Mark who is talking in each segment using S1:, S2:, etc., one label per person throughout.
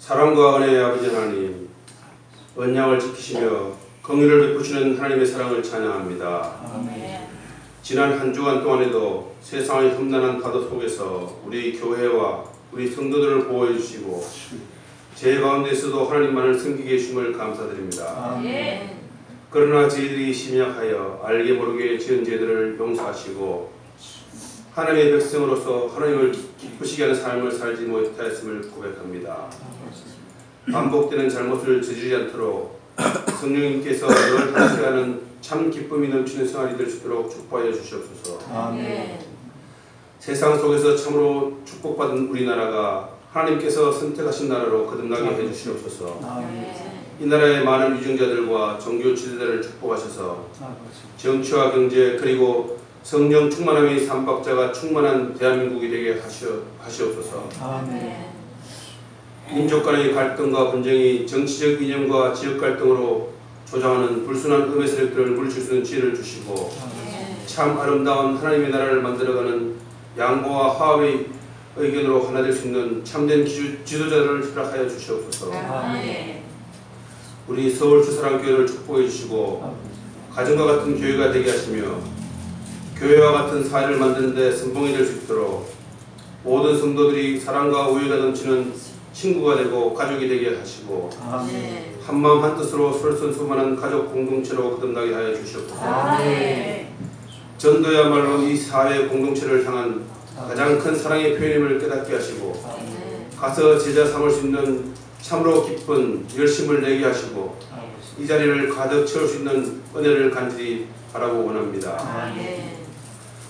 S1: 사랑과 은혜의 아버지 하나님, 언약을 지키시며 긍휼을 베푸시는 하나님의 사랑을 찬양합니다. 아멘. 지난 한 주간 동안에도 세상의 험난한 파도 속에서 우리 교회와 우리 성도들을 보호해 주시고 제 가운데서도 하나님만을 섬기게 해주심을 감사드립니다. 아멘. 그러나 저희들이 심약하여 알게 모르게 지은 죄들을 용서하시고 하나님의 백성으로서 하나님을 기쁘시게 하는 삶을 살지 못하였음을 고백합니다. 반복되는 잘못을 저지르지 않도록 성령님께서 늘 함께하는 참 기쁨이 넘치는 생활이 될 수 있도록 축복하여 주시옵소서. 아멘. 세상 속에서 참으로 축복받은 우리나라가 하나님께서 선택하신 나라로 거듭나게 해주시옵소서. 아멘. 이 나라의 많은 유증자들과 종교 지도자를 축복하셔서 정치와 경제 그리고 성령 충만함의 삼박자가 충만한 대한민국이 되게 하시옵소서. 아멘. 민족 간의 갈등과 분쟁이 정치적 이념과 지역 갈등으로 조장하는 불순한 음의 세력들을 물리칠 수 있는 지혜를 주시고 참 아름다운 하나님의 나라를 만들어가는 양보와 화합의 의견으로 하나 될 수 있는 참된 지도자를 허락하여 주시옵소서. 아멘. 우리 서울 주사랑교회를 축복해 주시고 가정과 같은 교회가 되게 하시며 교회와 같은 사회를 만드는 데 선봉이 될 수 있도록 모든 성도들이 사랑과 우애가 넘치는 친구가 되고 가족이 되게 하시고 아멘. 한마음 한뜻으로 솔선수범하는 가족 공동체로 거듭나게 하여 주시옵소서. 아멘. 전도야말로 이 사회 공동체를 향한 가장 큰 사랑의 표현임을 깨닫게 하시고 아멘. 가서 제자 삼을 수 있는 참으로 기쁜 열심을 내게 하시고 이 자리를 가득 채울 수 있는 은혜를 간절히 바라고 원합니다. 아멘.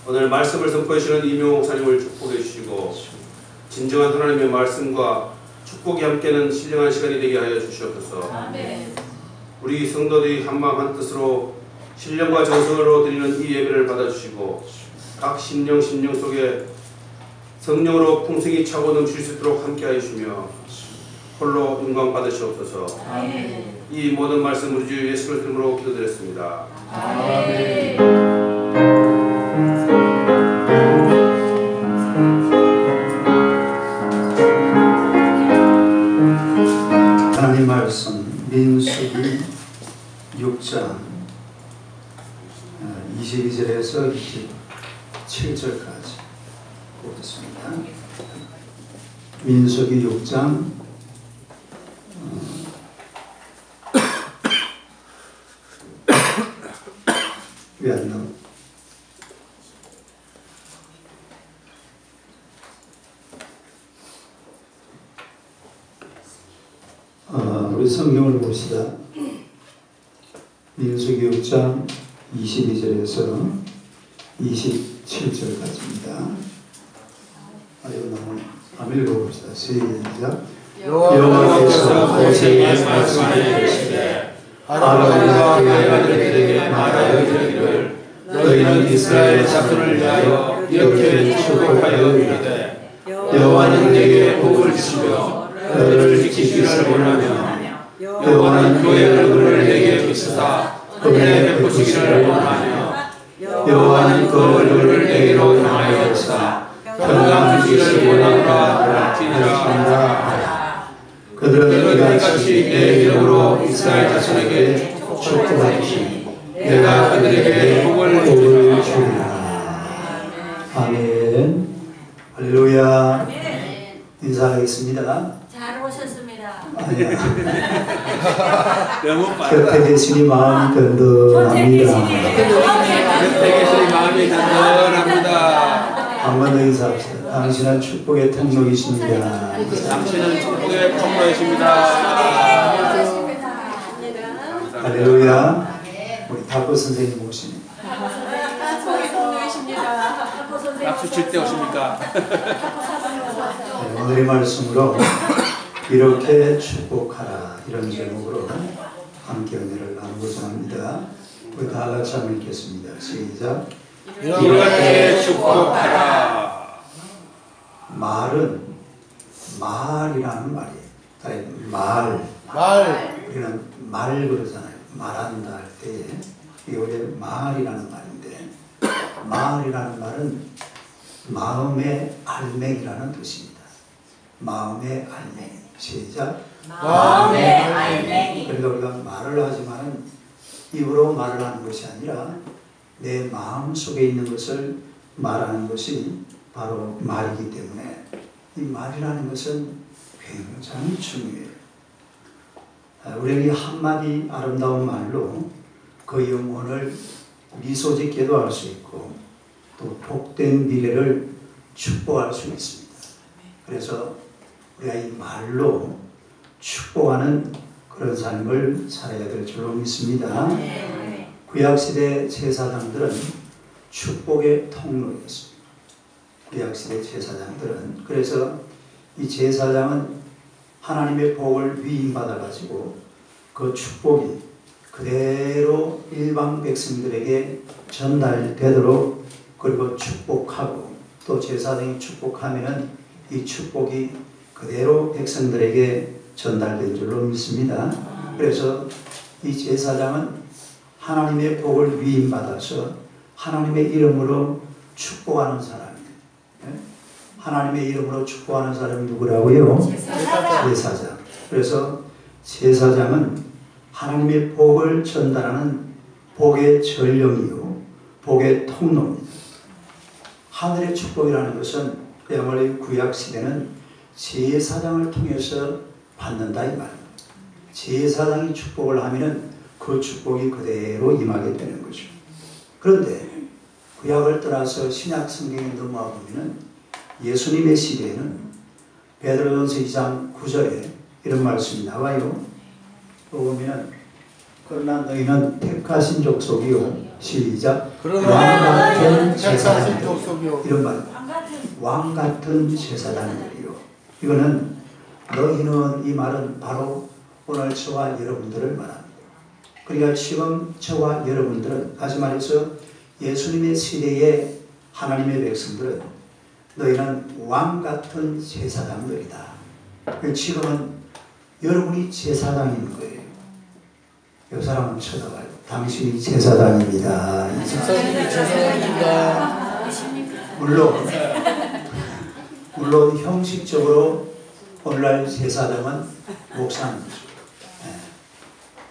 S1: 오늘 말씀을 선포해 주시는 이명호 목사님을 축복해 주시고 진정한 하나님의 말씀과 축복이 함께하는 신령한 시간이 되게 하여 주시옵소서. 아멘. 우리 성도들이 한마음 한뜻으로 신령과 정성으로 드리는 이 예배를 받아주시고 각 심령 속에 성령으로 풍성이 차고 넘칠 수 있도록 함께하여 주시며 홀로 영광 받으시옵소서. 아멘. 이 모든 말씀 우리 주 예수 그리스도 이름으로 기도드렸습니다. 아멘.
S2: 하나님 말씀 민수기 6장 22절에서 27절까지 보겠습니다. 민수기 6장 왜 안 나와? 우리 성경을 봅시다. 민수기 6장 22절에서 27절까지입니다. 한번 읽어봅시다. 시작. 여호와께서 모세에게 말씀하시되 아론과 그의 아들에게 말하여 이르기를 너희는 이스라엘 자손을 위하여 이렇게 축복하여 이르되 여호와는 내게 복을 주시며 너를 지키기를 원하며 여호와는 그의 얼굴을 내게 비추사 은혜 베푸시기를 원하며 여호와는 그 얼굴을 내게로 향하여서 평강 주시기를 원하노라 하시니라. 그들은 이같이 내 이름으로 이스라엘 자손에게 축복하리니 내가 그들에게 복을 주리라. 아멘. 할렐루야. 인사하겠습니다.
S3: 잘 오셨습니다.
S2: 곁에 계시니 마음이 든든합니다.
S4: 곁에 계시니 마음이 든든합니다.
S2: 한 번 더 인사합시다. 당신은 축복의 통로이십니다.
S4: 당신은 축복의 통로이십니다.
S2: 할렐루야. 우리 다코 선생님 오십니다.
S4: 박수 칠 때 오십니까?
S2: 네, 오늘의 말씀으로 이렇게 축복하라 이런 제목으로 함께 은혜를 나누고자 합니다. 우리 다 같이 한번 읽겠습니다. 시작.
S4: 이렇게 축복하라.
S2: 말은 말이라는 말이에요. 말. 우리는 말 그러잖아요. 말한다 할 때에 이게 원래 말이라는 말인데 말이라는 말은 마음의 알맹이라는 뜻입니다. 마음의 알맹이. 시작.
S3: 마음의 알맹이.
S2: 그러니까 우리가 말을 하지만은 입으로 말을 하는 것이 아니라 내 마음 속에 있는 것을 말하는 것이 바로 말이기 때문에 이 말이라는 것은 굉장히 중요해요. 우리에게 한마디 아름다운 말로 그 영혼을 미소 짓게도 할 수 있고 또 복된 미래를 축복할 수 있습니다. 그래서 우리가 이 말로 축복하는 그런 삶을 살아야 될 줄로 믿습니다. 구약시대 제사장들은 축복의 통로였습니다. 구약시대 제사장들은. 그래서 이 제사장은 하나님의 복을 위임받아가지고 그 축복이 그대로 일반 백성들에게 전달되도록 그리고 축복하고 또 제사장이 축복하면은 이 축복이 그대로 백성들에게 전달된 줄로 믿습니다. 그래서 이 제사장은 하나님의 복을 위임받아서 하나님의 이름으로 축복하는 사람이에요. 하나님의 이름으로 축복하는 사람이 누구라고요? 제사장. 그래서 제사장은 하나님의 복을 전달하는 복의 전령이요 복의 통로입니다. 하늘의 축복이라는 것은 그야말로 구약시대는 제사장을 통해서 받는다 이 말입니다. 제사장이 축복을 하면 그 축복이 그대로 임하게 되는 거죠. 그런데 구약을 떠나서 신약 성경에 넘어와 보면 예수님의 시대에는 베드로전서 2장 9절에 이런 말씀이 나와요. 보면 그러나 너희는 택하신 족속이요 시작 왕같은 제사장이요 이런 말 왕같은 제사장이요. 이거는 너희는 이 말은 바로 오늘 저와 여러분들을 말합니다. 그러니까 지금 저와 여러분들은 다시 말해서 예수님의 시대의 하나님의 백성들은 너희는 왕같은 제사장들이다. 지금은 여러분이 제사장인 거예요. 이 사람은 쳐다봐요. 당신이 제사장입니다.
S3: 제사장입니다.
S2: 물론 형식적으로 오늘날 제사장은 목사님이죠.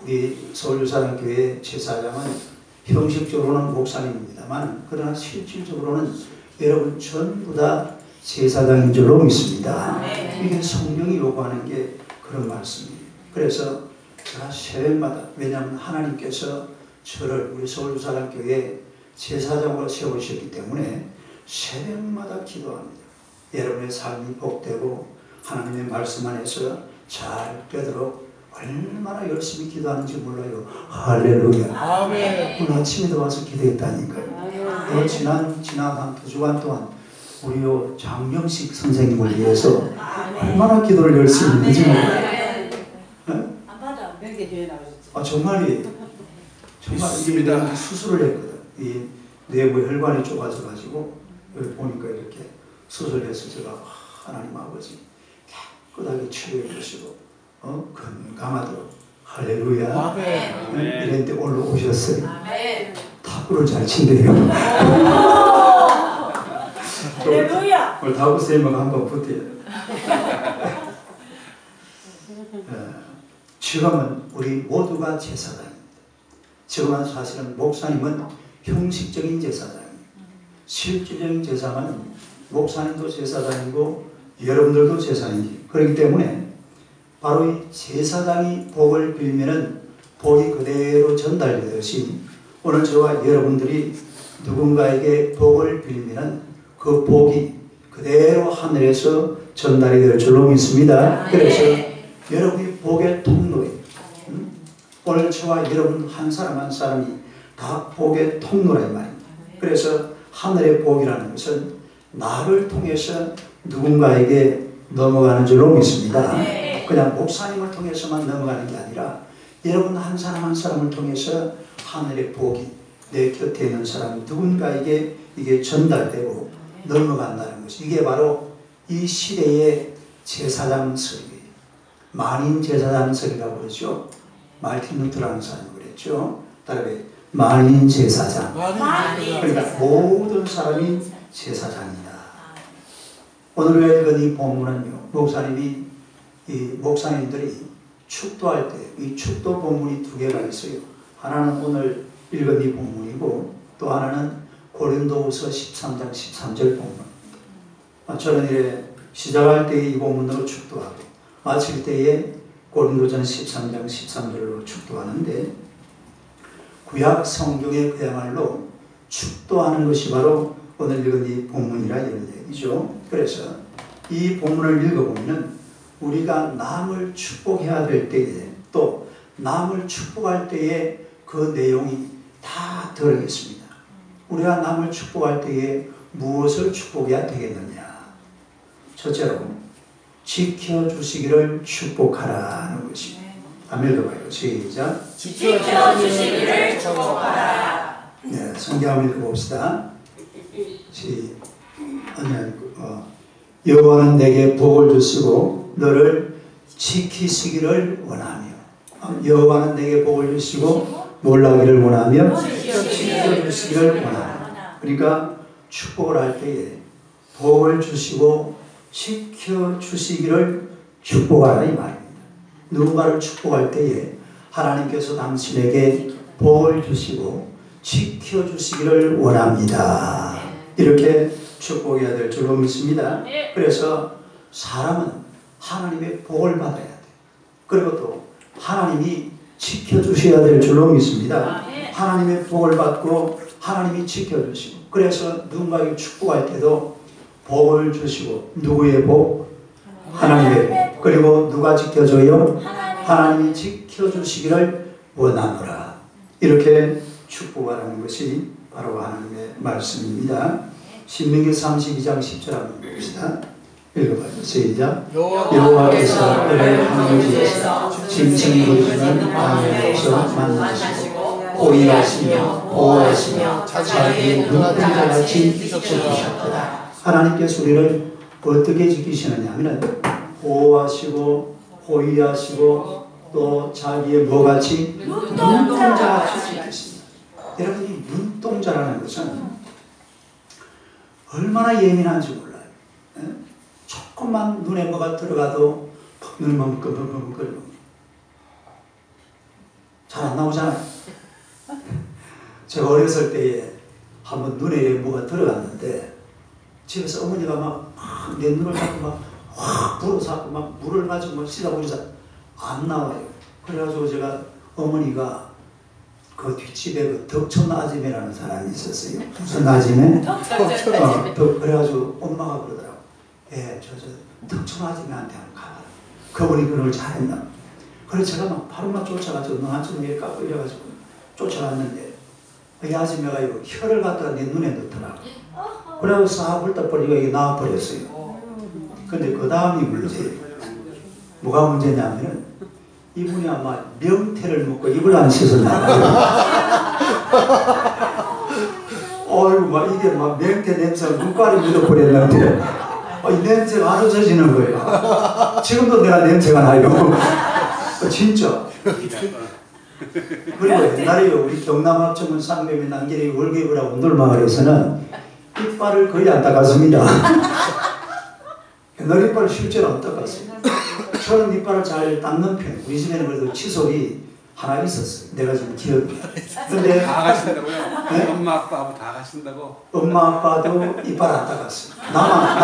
S2: 우리 서울유사랑교회 제사장은 형식적으로는 목사님입니다만 그러나 실질적으로는 여러분 전부 다 제사장인 줄로 믿습니다. 이게 성경이 요구하는 게 그런 말씀이에요. 그래서 제가 새벽마다 왜냐하면 하나님께서 저를 우리 서울유사랑교회 제사장으로 세우셨기 때문에 새벽마다 기도합니다. 여러분의 삶이 복되고 하나님의 말씀 안에서 잘 되도록 얼마나 열심히 기도하는지 몰라요. 할렐루야.
S3: 아멘.
S2: 오늘 아침에도 와서 기도했다니까요. 또 지난 한 2주간 동안 우리 장명식 선생님을 위해서 얼마나 기도를 열심히 했는지 몰라요. 정말이에요. 정말 이게 수술을 했거든. 이 내부 혈관이 좁아져가지고 여기 보니까 이렇게 수술해서 제가 하나님 아버지 깨끗하게 치료해 주시고 건강하도록 할렐루야. 이랬는데 오늘 오셨어요. 탁구를 잘 친대요.
S3: 할렐루야.
S2: 오늘 탁구 쌤하고 한번 붙어요. 지금은 우리 모두가 제사장입니다. 지금은 사실은 목사님은 형식적인 제사장입니다. 실질적인 제사장은 목사님도 제사장이고 여러분들도 제사장이죠. 그렇기 때문에 바로 이 제사장이 복을 빌면은 복이 그대로 전달되듯이 오늘 저와 여러분들이 누군가에게 복을 빌면은 그 복이 그대로 하늘에서 전달이 될 줄로 믿습니다. 그래서 여러분이 복의 통로에 오늘 저와 여러분 한 사람 한 사람이 다 복의 통로란 말입니다. 그래서 하늘의 복이라는 것은 나를 통해서 누군가에게 넘어가는 줄로 믿습니다. 그냥 목사님을 통해서만 넘어가는 게 아니라 여러분 한 사람 한 사람을 통해서 하늘의 복이 내 곁에 있는 사람 누군가에게 이게 전달되고 넘어간다는 것이 이게 바로 이 시대의 제사장설이에요. 만인 제사장설이라고 그러죠. 말틴 루터라는 사람이 그랬죠. 따라해 만인 제사장. 그러니까 모든 사람이 제사장이다. 오늘 우리가 읽은 이 본문은요, 목사님들이 축도할 때 이 축도 본문이 두 개가 있어요. 하나는 오늘 읽은 이 본문이고 또 하나는 고린도후서 13장 13절 본문입니다. 저는 이래 시작할 때 이 본문으로 축도하고 마칠 때에 고린도전 13장 13절로 축도하는데, 구약 성경에 그야말로 축도하는 것이 바로 오늘 읽은 이 본문이라 이런 얘기죠. 그래서 이 본문을 읽어보면 우리가 남을 축복해야 될 때에 또 남을 축복할 때에 그 내용이 다 들어있습니다. 우리가 남을 축복할 때에 무엇을 축복해야 되겠느냐? 첫째로 지켜주시기를 축복하라는 것입니다. 한번 읽어봐요. 시작.
S3: 지켜주시기를 축복하라.
S2: 네, 성경 한번 읽어봅시다. 여호와는 내게 복을 주시고 너를 지키시기를 원하며, 여호와는 내게 복을 주시고 뭘 하기를 원하며 지켜주시기를 원하며. 그러니까 축복을 할 때에 복을 주시고 지켜주시기를 축복하라 이 말입니다. 누군가를 축복할 때에 하나님께서 당신에게 복을 주시고 지켜주시기를 원합니다. 이렇게 축복해야 될 줄로 믿습니다. 그래서 사람은 하나님의 복을 받아야 돼요. 그리고 또 하나님이 지켜주셔야 될 줄로 믿습니다. 하나님의 복을 받고 하나님이 지켜주시고, 그래서 누군가에게 축복할 때도 복을 주시고, 누구의 복? 하나님의 복. 그리고 누가 지켜줘요? 하나님이 지켜주시기를 원하노라. 이렇게 축복하라는 것이 바로 하나님의 말씀입니다. 신명기 32장 10절 한번 봅시다. 읽어봐요. 시작. 여호와께서 너를 황무지에서 짐승이 보이는 광야에서 만나시고 호위하시며 보호하시며 자기의 눈동자같이 지키셨도다. 하나님께서 우리를 어떻게 지키시느냐 하면 보호하시고 호위하시고 또 자기의 뭐같이 눈동자같이 지키십니다. 여러분, 이 눈동자라는 것은 얼마나 예민한지 몰라요. 조금만 눈에 뭐가 들어가도 눈을 멍끔멍끔거리고 잘 안 나오잖아요. 제가 어렸을 때에 한번 눈에 뭐가 들어갔는데 집에서 어머니가 막 내 눈을 잡고 막 확 불어서 막 물을 가지고 막 씻어보니까 안 나와요. 그래가지고 제가 어머니가 그 뒷집에 그 덕천 아줌매라는 사람이 있었어요. 무슨 아줌매? 그래가지고 엄마가 그러더라고. 덕천 아줌매한테 한번 가봐라. 그분이 그걸 잘했나. 그래서 제가 막 바로만 쫓아가지고 너 한참 이렇게 깎고 이래가지고 쫓아갔는데 이 아줌매가 이거 혀를 갖다가 내 눈에 넣더라고. 그래서 싹 훑어버리고 이게 나와버렸어요. 근데 그 다음이 문제예요. 뭐가 문제냐면 이분이 아마 명태를 먹고 입을 안 씻었나 봐요. 어이구, 막 이게 막 명태 냄새가 눈깔이 묻어버렸는데 이 냄새가 안 없어지는 거예요. 지금도 내가 냄새가 나요. 진짜. 그리고 옛날에요, 우리 경남합천군 쌍배면 난길의 월계부라고 놀마을에서는 이빨을 거의 안 닦았습니다. 옛날 이빨을 실제로 안 닦았어요. 저는 이빨을 잘 닦는 편. 우리 집에는 그래도 칫솔이 하나 있었어요. 내가 지금 기억이. 근데
S4: 다 가신다고요?
S2: 네?
S4: 엄마 아빠하고 다 가신다고?
S2: 엄마 아빠도 이빨 안 닦았어요. 나만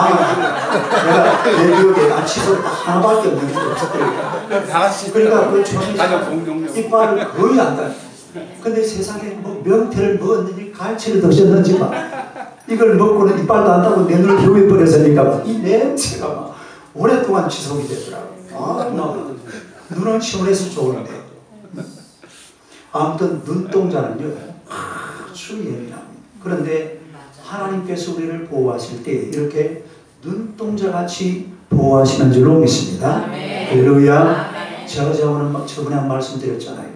S2: 내가 내 기억에 난 칫솔 하나밖에 없는 게 없었거든요.
S4: 다 같이
S2: 그러니까 그 처음에
S4: 가족 공동력.
S2: 이빨을 거의 안 닦았어요. 근데 세상에 뭐 명태를 먹었는지 갈치를 드셨는지 막 이걸 먹고는 이빨도 안 닦고 내 눈을 비워버렸으니까 이 냄새가 막 오랫동안 지속이 되더라고요. 눈은 시원해서 좋은데. 아무튼 눈동자는요 아주 예민합니다. 그런데 하나님께서 우리를 보호하실 때 이렇게 눈동자같이 보호하시는 줄로 믿습니다. 할렐루야. 제가 저번에 한 말씀드렸잖아요.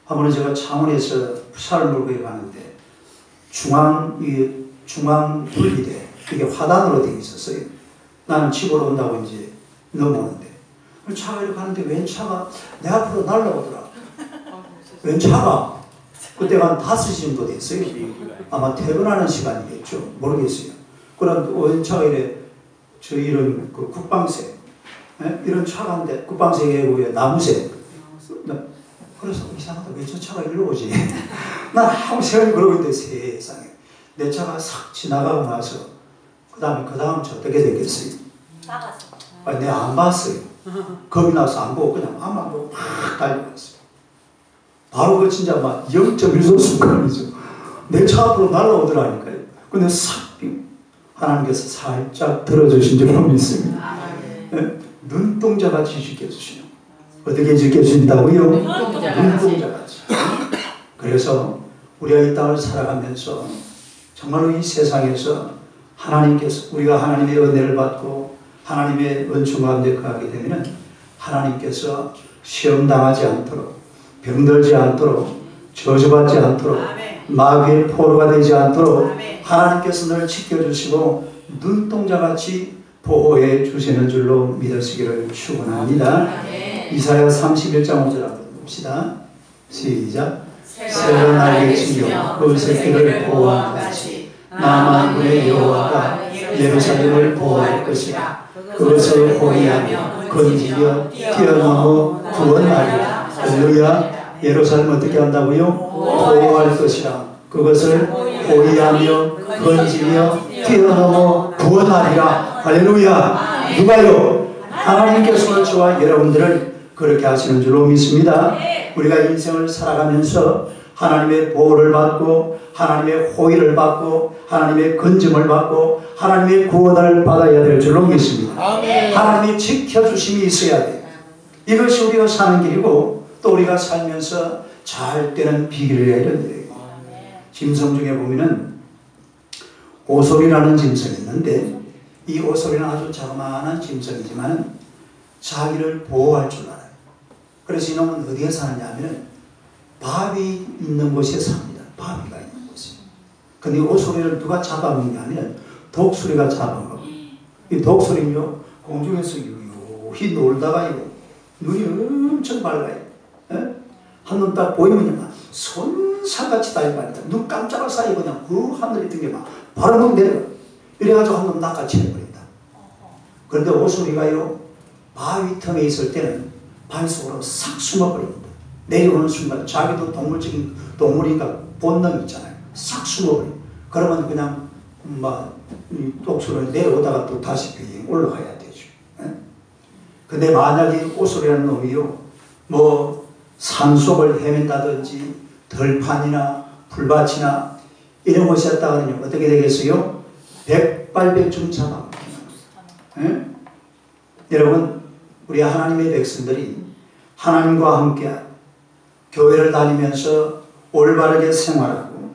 S2: 한 번은 제가 창원에서 부사를 몰고 가는데 중앙 분리대 이게 화단으로 되어 있었어요. 나는 집으로 온다고 이제 넘어오는데 차가 이렇게 가는데 웬 차가 내 앞으로 날라오더라. 웬 차가 그때가 한 5시 정도 됐어요. 아마 퇴근하는 시간이겠죠. 모르겠어요. 그럼 웬 차가 이래 저희 이런 그 국방색, 이런 차가인데 국방색에 보여 나무색. 그래서 이상하다. 왜 저 차가 일로 오지? 난 아무 생각이 그러고 있는데 세상에 내 차가 싹 지나가고 나서 그 다음 저 어떻게 되겠어요? 아니, 내가 안 봤어요. 겁이 나서 안 보고 그냥 아무 안 보고 팍 달려갔어요. 바로 그 진짜 막 0.1초 순간이죠. 내 차 앞으로 날아오더라니까요. 근데 싹 하나님께서 살짝 들어주신 줄 믿습니다. 눈동자같이 지켜주시는. 어떻게 지켜주신다고요? 눈동자같이. 그래서 우리가 이 땅을 살아가면서 정말로 이 세상에서 하나님께서 우리가 하나님의 은혜를 받고 하나님의 은총 가운데 거하게 되면 하나님께서 시험당하지 않도록 병들지 않도록 저주받지 않도록 마귀의 포로가 되지 않도록 하나님께서 늘 지켜주시고 눈동자같이 보호해 주시는 줄로 믿으시기를 축원합니다. 이사야 31장 5절 한번 봅시다. 시작. 새로 날개 치며 그 새끼를 보호한 같이 나 만군의 여호와가 예루살렘을 보호할 것이라. 그것을 호위하며 건지며 뛰어넘어 구원하리라. 할렐루야. 예루살렘 어떻게 한다고요? 보호할 것이라. 그것을 호위하며 건지며 뛰어넘어 구원하리라. 할렐루야. 누가요? 하나님께서 저와 여러분들을 그렇게 하시는 줄로 믿습니다. 우리가 인생을 살아가면서 하나님의 보호를 받고 하나님의 호의를 받고 하나님의 건짐을 받고 하나님의 구원을 받아야 될 줄로 믿습니다. 하나님의 지켜주심이 있어야 돼요. 이것이 우리가 사는 길이고 또 우리가 살면서 잘 되는 비결이라 이런 거예요. 짐승 중에 보면은 오소리라는 짐승이 있는데 이 오소리는 아주 자그마한 짐승이지만 자기를 보호할 줄 알아요. 그래서 이놈은 어디에 사느냐 하면 바위 있는 곳에 삽니다. 바위가 있는 곳에. 근데 오소리를 누가 잡아먹냐 하면 독수리가 잡아먹어요. 이 독수리는요 공중에서 유유히 놀다가요 눈이 엄청 밝아요. 한눈 딱 보이면 손살같이 달려갑니다. 눈 깜짝할 사이 그냥 그 하늘이 뜬 게 막 바로 눈 내려. 이래가지고 한눈 낚아채버린다. 그런데 오소리가요 바위 틈에 있을 때는 바위 속으로 싹 숨어버립니다. 내려오는 순간 자기도 동물적인 동물이니까 본능 있잖아요. 싹 숨어버립니다. 그러면 그냥 막 독수리는 내려오다가 또 다시 올라가야 되죠. 근데 만약에 오소리라는 놈이요 뭐 산속을 헤맨다든지 들판이나 풀밭이나 이런 곳에 있다가는요 어떻게 되겠어요? 백발백중 잡아먹힙니다. 여러분 우리 하나님의 백성들이 하나님과 함께 교회를 다니면서 올바르게 생활하고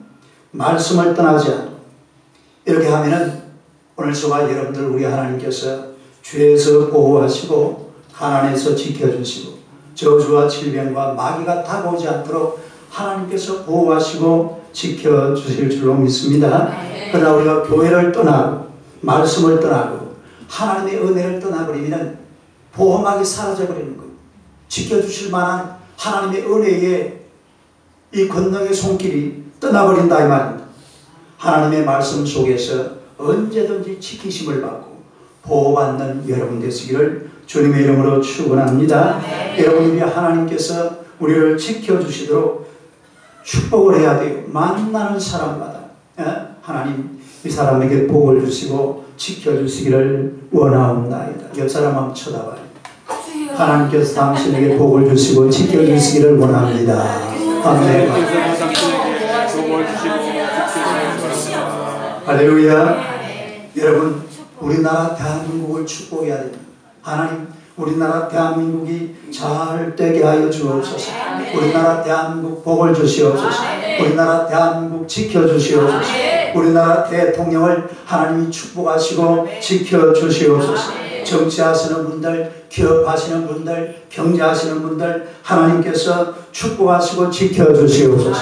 S2: 말씀을 떠나지 않고 이렇게 하면은 오늘 저와 여러분들 우리 하나님께서 죄에서 보호하시고 가난에서 지켜주시고 저주와 질병과 마귀가 다가오지 않도록 하나님께서 보호하시고 지켜주실 줄로 믿습니다. 그러나 우리가 교회를 떠나고 말씀을 떠나고 하나님의 은혜를 떠나버리면 보호막이 사라져버리는 거예요. 지켜주실 만한 하나님의 은혜의 이 권능의 손길이 떠나버린다 이 말입니다. 하나님의 말씀 속에서 언제든지 지키심을 받고 보호받는 여러분 되시기를 주님의 이름으로 축원합니다. 여러분들이 하나님께서 우리를 지켜주시도록 축복을 해야 돼요. 만나는 사람마다 하나님 이 사람에게 복을 주시고 지켜주시기를 원하옵나이다. 옆 사람 한번 쳐다봐요. 하나님께서 당신에게 복을 주시고 지켜주시기를 원합니다. 아멘. 할렐루야. 여러분 우리나라 대한민국을 축복해야 됩니다. 하나님 우리나라 대한민국이 잘 되게 하여 주옵소서. 우리나라 대한민국 복을 주시옵소서. 우리나라 대한민국 지켜주시옵소서. 우리나라 대통령을 하나님이 축복하시고 지켜주시옵소서. 정치하시는 분들, 기업하시는 분들, 경제하시는 분들 하나님께서 축복하시고 지켜주시옵소서.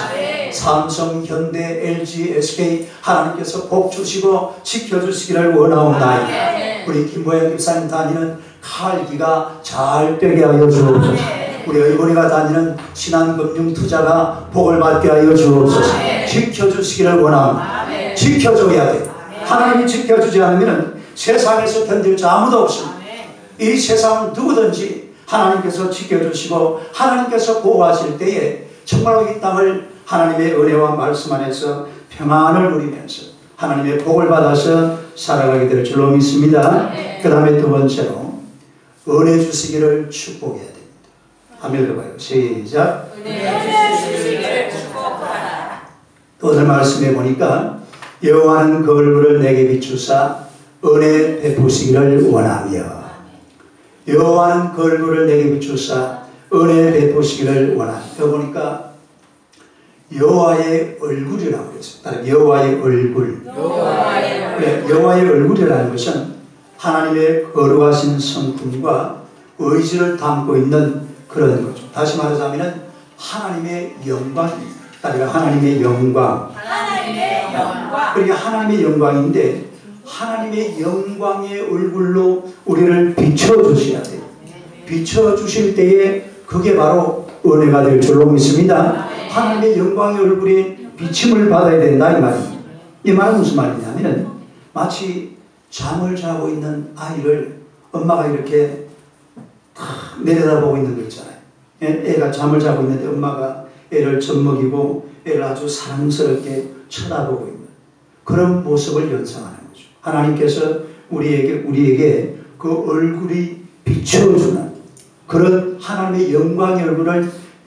S2: 삼성, 현대, LG, SK 하나님께서 복 주시고 지켜주시기를 원하옵나이다. 우리 김보영 집사님 다니는 칼기가 잘 되게 하여 주옵소서. 우리 의원이가 다니는 신한금융투자가 복을 받게 하여 주옵소서. 지켜주시기를 원합니다. 지켜줘야 돼. 하나님이 지켜주지 않으면 세상에서 견딜 자 아무도 없습니다. 이 세상은 누구든지 하나님께서 지켜주시고 하나님께서 보호하실 때에 정말로 이 땅을 하나님의 은혜와 말씀 안에서 평안을 누리면서 하나님의 복을 받아서 살아가게 될 줄로 믿습니다. 그 다음에 두 번째로 은혜 주시기를 축복해야 됩니다. 한번 읽어봐요. 시작.
S3: 은혜 주시기를 축복하라.
S2: 오늘 말씀해 보니까 여호와는 그 얼굴을 내게 비추사 은혜 베푸시기를 원하며, 여호와는 그 얼굴을 내게 비추사 은혜 베푸시기를 원하며. 여기 보니까 여호와의 얼굴이라고 그랬습니다. 여호와의 얼굴. 여호와의 얼굴이라는 것은 하나님의 거룩하신 성품과 의지를 담고 있는 그런 거죠. 다시 말하자면 하나님의 영광입니다. 하나님의 영광.
S3: 하나님의 영광.
S2: 그러니까 하나님의 영광인데 하나님의 영광의 얼굴로 우리를 비춰주셔야 돼요. 비춰주실 때에 그게 바로 은혜가 될 줄로 믿습니다. 하나님의 영광의 얼굴에 비침을 받아야 된다 이 말입니다. 이 말은 무슨 말이냐면 마치 잠을 자고 있는 아이를 엄마가 이렇게 내려다보고 있는 거 있잖아요. 애가 잠을 자고 있는데 엄마가 애를 젖먹이고 애를 아주 사랑스럽게 쳐다보고 있는 그런 모습을 연상하는 거죠. 하나님께서 우리에게 그 얼굴이 비춰주는 그런 하나님의 영광의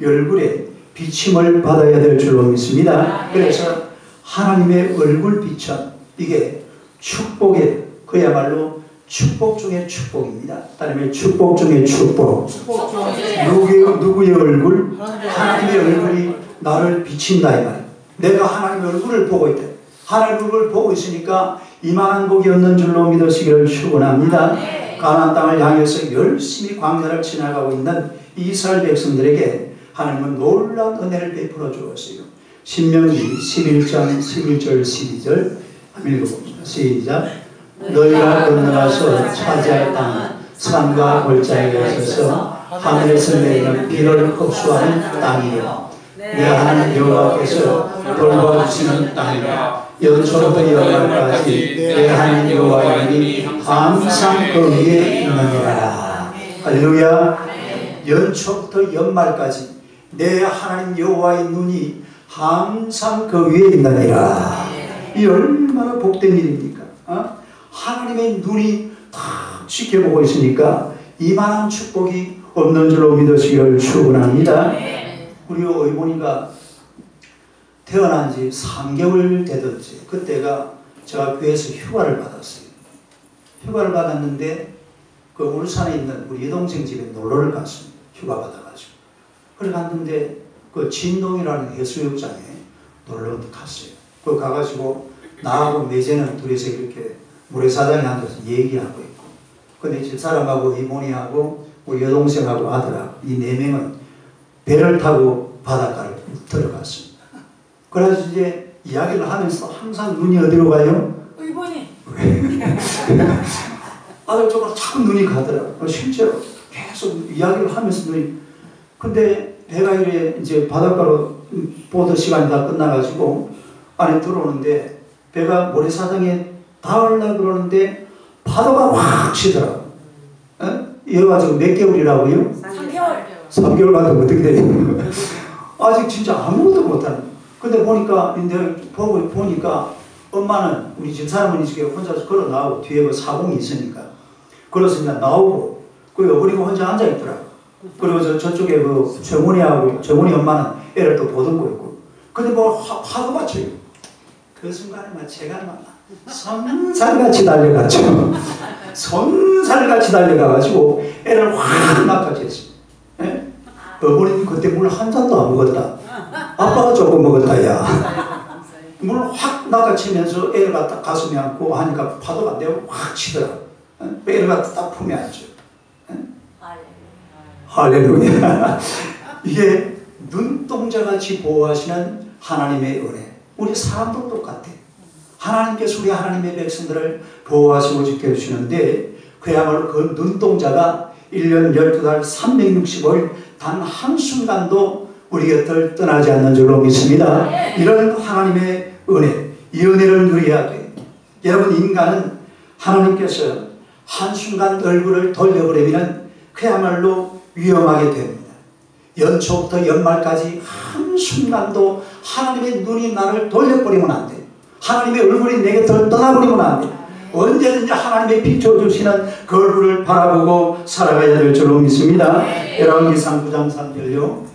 S2: 얼굴에 비침을 받아야 될 줄로 믿습니다. 그래서 하나님의 얼굴 비천, 이게 축복의 그야말로 축복 중의 축복입니다. 다음에 축복 중의 축복. 누구의 얼굴? 하나님의 얼굴이 나를 비친다 이 말이에요. 내가 하나님의 얼굴을 보고 있다. 하나님의 얼굴을 보고 있으니까 이만한 복이 없는 줄로 믿으시기를 축원합니다. 가나안 땅을 향해서 열심히 광야를 지나가고 있는 이스라엘 백성들에게 하나님은 놀라운 은혜를 베풀어 주었어요. 신명기 11장 11절 12절 한번 읽어봅시다. 시작. 너희가 건너가서 차지할 땅은 산과 골짜기가 있어서 하늘에서 내리는 비를 흡수하는 땅이요 내 하나님 여호와께서 돌봐주시는 땅이라. 연초부터 연말까지 내 하나님 여호와의 눈이 항상 그 위에 있느니라. 할렐루야. 연초부터 연말까지 내 하나님 여호와의 눈이 항상 그 위에 있느니라. 이 얼마나 복된 일입니까? 하나님의 눈이 다 지켜보고 있으니까 이만한 축복이 없는 줄로 믿으시기를 축원합니다. 우리 어머니가 태어난 지 3개월 되던지 그때가 제가 교회에서 휴가를 받았어요. 휴가를 받았는데 그 울산에 있는 우리 여동생 집에 놀러를 갔습니다. 휴가 받아가지고. 그래 갔는데 그 진동이라는 해수욕장에 놀러 갔어요. 그 가가지고 나하고 매제는 둘이서 이렇게 모래사장에 앉아서 얘기하고 있고, 근데 집사람하고 이모니하고 우리 여동생하고 아들하고 이 4명은 배를 타고 바닷가를 들어갔습니다. 그래서 이제 이야기를 하면서 항상 눈이 어디로 가요?
S3: 이번이
S2: 아들 쪽으로 자꾸 눈이 가더라고요. 실제로 계속 이야기를 하면서 눈이. 근데 배가 이제 바닷가로 보드 시간이 다 끝나가지고 안에 들어오는데 배가 모래사장에 닿으려고 그러는데 파도가 확 치더라고요. 얘가 지금 몇 개월이라고요?
S3: 3개월.
S2: 3개월 가도 어떻게 돼요? 아직 진짜 아무것도 못하는. 근데 보니까 보니까 엄마는 우리 집사람은 이렇게 혼자서 걸어 나오고 뒤에 그 사공이 있으니까 그렇습니다. 나오고 그 어머니가 혼자 앉아 있더라고. 그리고 저쪽에 그 정훈이 엄마는 애를 또 보듬고 있고. 근데 뭐 파도가 쳐요. 그 순간에 제가 손살같이 달려갔죠. 손살같이 달려가가지고 애를 확 낚아챘어요. 어머니는 그때 물 한 잔도 안 먹었다. 아빠가 조금 먹었다 야. 물 확 낚아치면서 애를 갖다 가슴에 안고 하니까 파도가 내가 확 치더라고. 애를 갖다 딱 품에 안죠. 할렐루야. 이게 눈동자같이 보호하시는 하나님의 은혜. 우리 사람도 똑같아. 하나님께서 우리 하나님의 백성들을 보호하시고 지켜주시는데 그야말로 그 눈동자가 1년 12달 365일 단 한순간도 우리 곁을 떠나지 않는 줄로 믿습니다. 이런 하나님의 은혜, 이 은혜를 누려야 돼. 여러분, 인간은 하나님께서 한순간 얼굴을 돌려버리면 그야말로 위험하게 됩니다. 연초부터 연말까지 한순간도 하나님의 눈이 나를 돌려버리면 안 돼요. 하나님의 얼굴이 내 곁을 떠나버리면 안 돼요. 언제든지 하나님의 비춰주시는 그 얼굴을 바라보고 살아가야 될 줄로 믿습니다. 열왕기상 9장 3절요.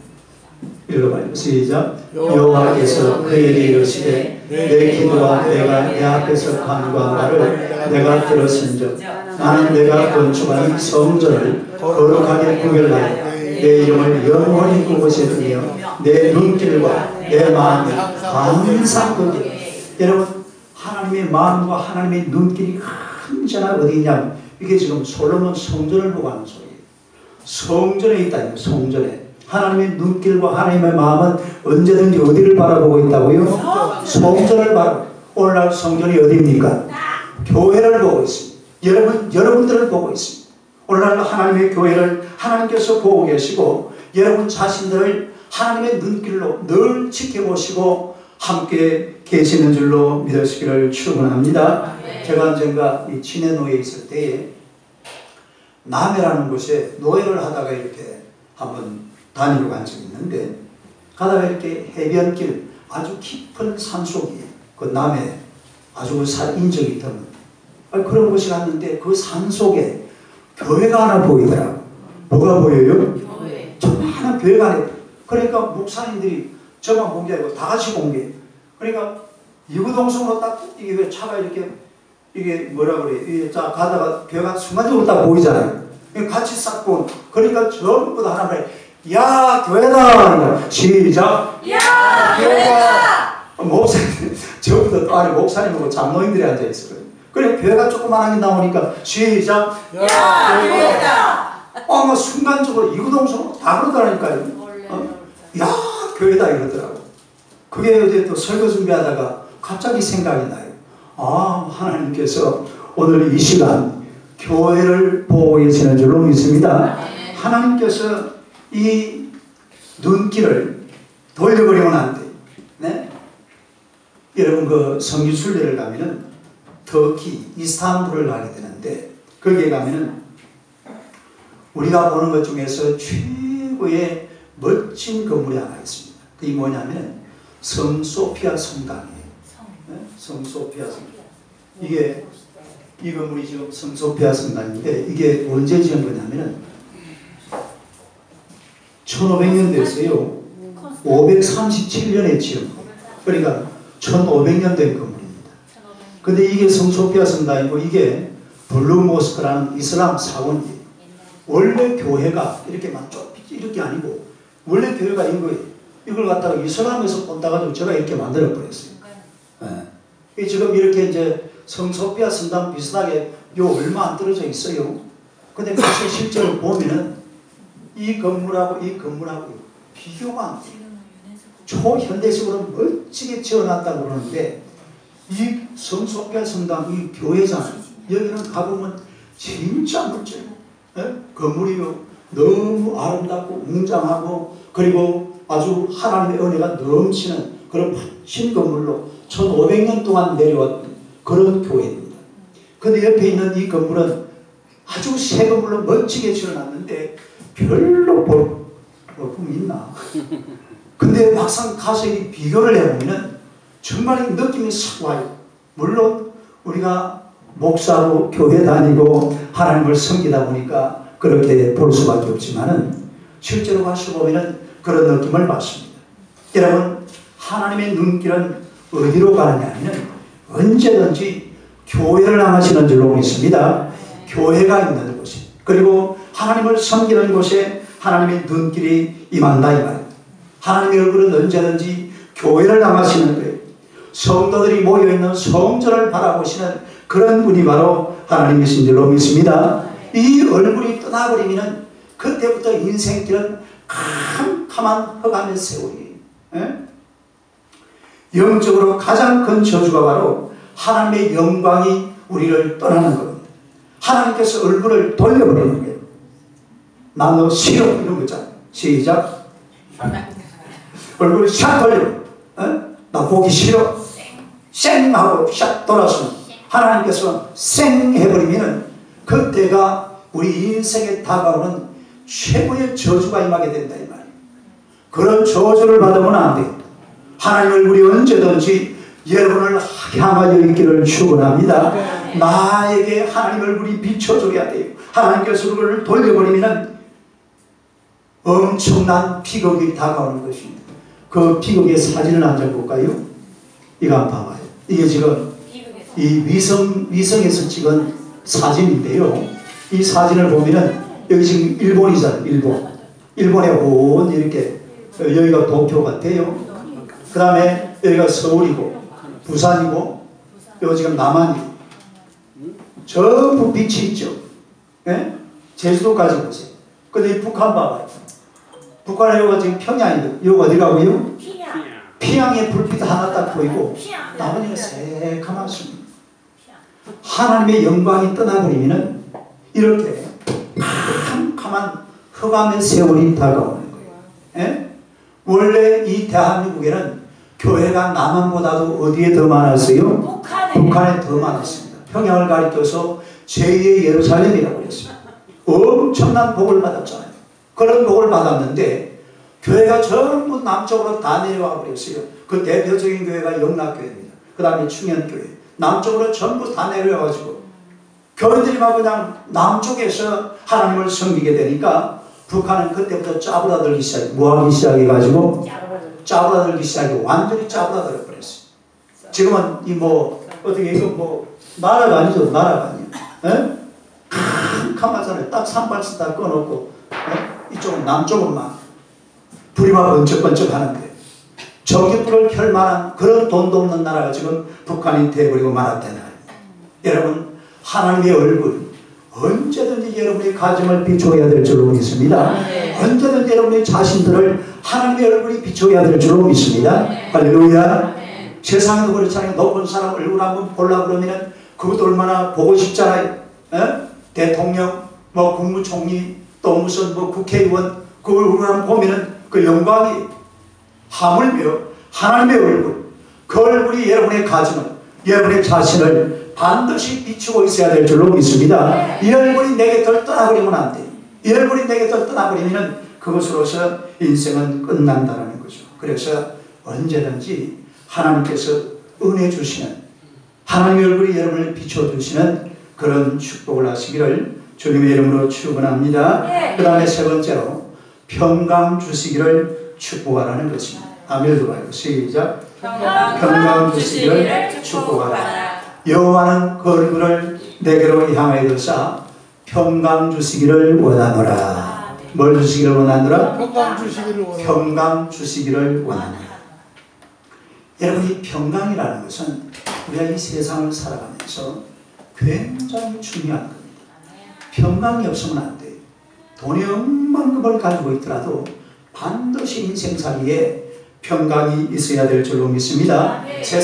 S2: 읽어봐요. 시작. 여호와께서 그에게 이르시되 내 기도와 내가 내 앞에서 간구한 말을 내가 들었은즉 나는 내가 건축한 성전을 거룩하게 구별하여 내 이름을 영원히 그곳에 두며 내 눈길과 내 마음이 항상 거기에. 여러분, 하나님의 마음과 하나님의 눈길이 언제나 어디 있냐면 이게 지금 솔로몬 성전을 보고 하는 소리예요. 성전에 있다니요. 성전에. 하나님의 눈길과 하나님의 마음은 언제든지 어디를 바라보고 있다고요? 성전을 바라보고. 오늘날 성전이 어디입니까? 교회를 보고 있습니다. 여러분들을 보고 있습니다. 오늘날 하나님의 교회를 하나님께서 보고 계시고 여러분 자신들을 하나님의 눈길로 늘 지켜보시고 함께 계시는 줄로 믿으시기를 축원합니다. 제가 언젠가 이 진해노에 있을 때에 남해라는 곳에 노예를 하다가 이렇게 한번 다니러 간 적이 있는데 가다가 이렇게 해변길 아주 깊은 산속에 그 남해 아주 인적이 드문 그런 곳에 갔는데 그 산속에 교회가 하나 보이더라고. 뭐가 보여요? 교회. 조그마한 교회가 하나. 그러니까 목사님들이 저만 본 게 아니고 다 같이 본 게. 그러니까 이구동성으로 딱 이게 왜 차가 이게 뭐라 그래? 이게 자 가다가 교회가 순간적으로 딱 보이잖아요. 같이 싹 본. 그러니까 전부 다 하나 말해. 야 교회다. 시작.
S3: 야 교회다.
S2: 목사님 저부터 또 안에 목사님하고 장로님들이 앉아 있어요. 그래 교회가 조그만하게 나오니까 시작.
S3: 야 교회다.
S2: 막 순간적으로 이구동성으로 다 그러더라니까요. 야 교회다 이러더라고. 그게 어제 또 설교 준비하다가 갑자기 생각이 나요. 아 하나님께서 오늘 이 시간 교회를 보고 계시는 줄로 믿습니다. 하나님께서 이 눈길을 돌려버리면 안 돼요. 네? 여러분 그 성지순례를 가면은 터키 이스탄불을 가게 되는데 거기에 가면은 우리가 보는 것 중에서 최고의 멋진 건물이 하나 있습니다. 그게 뭐냐면 성소피아 성당이에요. 네? 성소피아 성당. 이게 이 건물이 지금 성소피아 성당인데 이게 언제 지은 거냐면은 1500년대에서요 537년에 지은 거. 그러니까 1500년 된 건물입니다. 근데 이게 성소피아 성당이고 이게 블루 모스크라는 이슬람 사원이에요. 원래 교회가 이렇게 막 이렇게 아니고 원래 교회가 인 거예요. 이걸 갖다가 이슬람에서 본다가지고 제가 이렇게 만들어 버렸어요. 네. 지금 이렇게 이제 성소피아 성당 비슷하게 요 얼마 안 떨어져 있어요. 근데 가서 실제로 보면은 이 건물하고 이 건물하고 비교가 안 돼요. 초현대식으로 멋지게 지어놨다고 그러는데 이 성소피아 성당 이 교회잖아요. 여기는 가보면 진짜 멋져요. 네? 건물이요 너무 아름답고 웅장하고 그리고 아주 하나님의 은혜가 넘치는 그런 멋진 건물로 1500년 동안 내려왔던 그런 교회입니다. 근데 옆에 있는 이 건물은 아주 새 건물로 멋지게 지어놨는데 별로 볼품이 있나? 근데 막상 가서 이 비교를 해보면 정말 이 느낌이 싹 와요. 물론 우리가 목사로 교회 다니고 하나님을 섬기다 보니까 그렇게 볼 수밖에 없지만은 실제로 가서 보면은 그런 느낌을 받습니다. 여러분 하나님의 눈길은 어디로 가느냐 하면 언제든지 교회를 향하시는 줄로 믿습니다. 교회가 있는 곳에 그리고 하나님을 섬기는 곳에 하나님의 눈길이 임한다 이 말입니다. 하나님의 얼굴은 언제든지 교회를 향하시는 거예요. 성도들이 모여있는 성전을 바라보시는 그런 분이 바로 하나님이신 줄로 믿습니다. 이 얼굴이 떠나버리면 그때부터 인생길은 캄캄한 흑암의 세월이에요. 영적으로 가장 큰 저주가 바로 하나님의 영광이 우리를 떠나는 겁니다. 하나님께서 얼굴을 돌려버리는 거예요. 나 너 싫어 이런 거 있잖아요. 시작. 얼굴을 샥 돌려. 나 보기 싫어. 쌩 하고 샥 돌아서는 하나님께서 생 해버리면 그때가 우리 인생에 다가오는 최고의 저주가 임하게 된다 이 말이에요. 그런 저주를 받으면 안 돼요. 하나님을 우리 언제든지 여러분을 향하여 있기를 축원합니다. 나에게 하나님 얼굴이 비춰줘야 돼요. 하나님께서 그를 돌려버리면 엄청난 비극이 다가오는 것입니다. 그 비극의 사진을 한 장 볼까요? 이거 한번 봐봐요. 이게 지금 이 위성에서 찍은 사진인데요. 이 사진을 보면은 여기 지금 일본이잖아요. 일본에 온 이렇게 여기가 도쿄 같아요. 그 다음에 여기가 서울이고 부산이고 여기 지금 남한이고 전부 빛이 있죠. 예? 제주도까지 보세요. 근데 북한 봐봐요. 북한에 여기가 지금 평양이고 여기 어디가고요? 피양에 불빛 하나 딱 보이고 나머지는 새카맣습니다. 하나님의 영광이 떠나버리면 이렇게 캄캄한 흑암의 세월이 다가오는 거예요. 예? 원래 이 대한민국에는 교회가 남한보다도 어디에 더 많았어요? 북한에 더 많았습니다. 평양을 가리켜서 제2의 예루살렘이라고 그랬어요. 엄청난 복을 받았잖아요. 그런 복을 받았는데 교회가 전부 남쪽으로 다 내려와 버렸어요. 그 대표적인 교회가 영락교회입니다. 그 다음에 충현교회. 남쪽으로 전부 다 내려와가지고 교회들이 막 그냥 남쪽에서 하나님을 섬기게 되니까 북한은 그때부터 짜부라들기 시작해. 뭐하기 시작해가지고 짜부라들기 시작해. 완전히 짜부라들어 버렸어요. 지금은 이 뭐 어떻게 이거 뭐 나라가 아니죠. 나라가 아니에요. 캄캄하잖아요. 딱 산발스 다 꺼놓고 이쪽은 남쪽은만 불이 막 번쩍번쩍 하는데 전기불을 켤 만한 그런 돈도 없는 나라가 지금 북한이 되어버리고 말았다는 거예요. 여러분 하나님의 얼굴 언제든지 여러분의 가정을 비춰야 될 줄로 믿습니다. 언제든지 여러분의 자신들을 하나님의 얼굴이 비춰야 될 줄로 믿습니다. 할렐루야. 세상에도 그렇잖아요. 높은 사람 얼굴 한번 보려고 그러면 그것도 얼마나 보고 싶잖아요. 대통령, 뭐 국무총리, 또 무슨 뭐 국회의원 그 얼굴 한번 보면은 그 영광이 하물며 하나님의 얼굴, 그 얼굴이 여러분의 가정을, 여러분의 자신을 반드시 비추고 있어야 될 줄로 믿습니다. 이 얼굴이 내게 덜 떠나버리면 안 돼요. 이 얼굴이 내게 덜 떠나버리면 그것으로서 인생은 끝난다는 거죠. 그래서 언제든지 하나님께서 은혜 주시는 하나님의 얼굴이 여러분을 비춰주시는 그런 축복을 하시기를 주님의 이름으로 축원합니다. 그 다음에 세 번째로 평강 주시기를 축복하라는 것입니다. 아멘도 봐요. 시작. 평강 주시기를 축복하라. 여호와는 그 얼굴을 내게로 향하여 드사 평강 주시기를 원하노라. 뭘 주시기를 원하노라? 평강 주시기를 원하노라. 여러분 이 평강이라는 것은 우리가 이 세상을 살아가면서 굉장히 중요한 겁니다. 평강이 없으면 안 돼요. 돈이 억만금을 가지고 있더라도 반드시 인생살이에 평강이 있어야 될 줄로 믿습니다. 세상